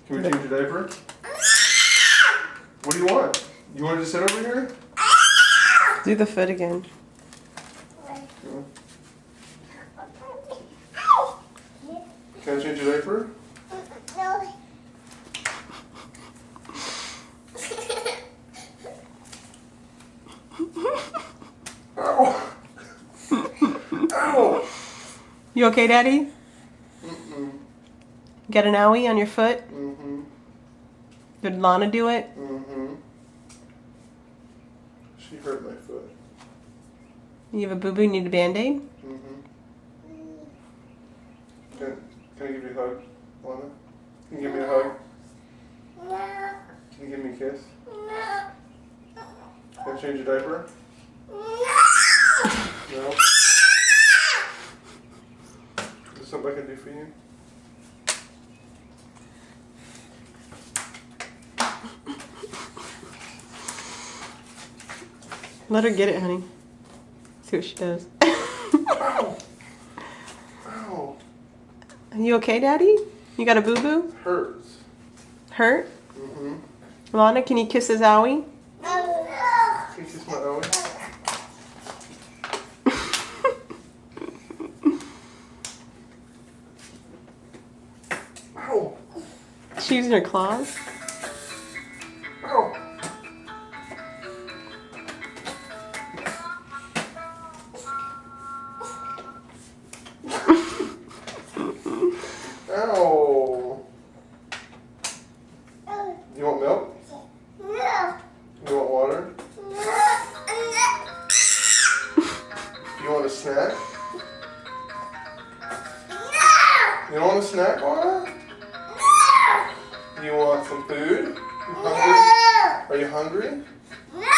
Can we change your diaper? What do you want? You want to just sit over here? Do the foot again. Can I change your diaper? No. Ow! Ow! You okay, Daddy? Mm-mm. Got an owie on your foot? Mm-hmm. Did Lana do it? Mm-hmm. She hurt my foot. You have a boo-boo, need a Band-Aid? Mm-hmm. Can I give you a hug, Lana? Can you give me a hug? No. Can you give me a kiss? No. Can I change your diaper? No? Is there something I can do for you? Let her get it, honey. See what she does. Ow! Ow! Are you okay, Daddy? You got a boo-boo? Hurts. Hurt? Mm-hmm. Lana, can you kiss his owie? No. Can you kiss my owie? Ow! She's using her claws? Ow! Ow! You want milk? No. You want water? No. You want a snack? No. You don't want a snack, Lana? No. You want some food? You hungry? No. Are you hungry? No.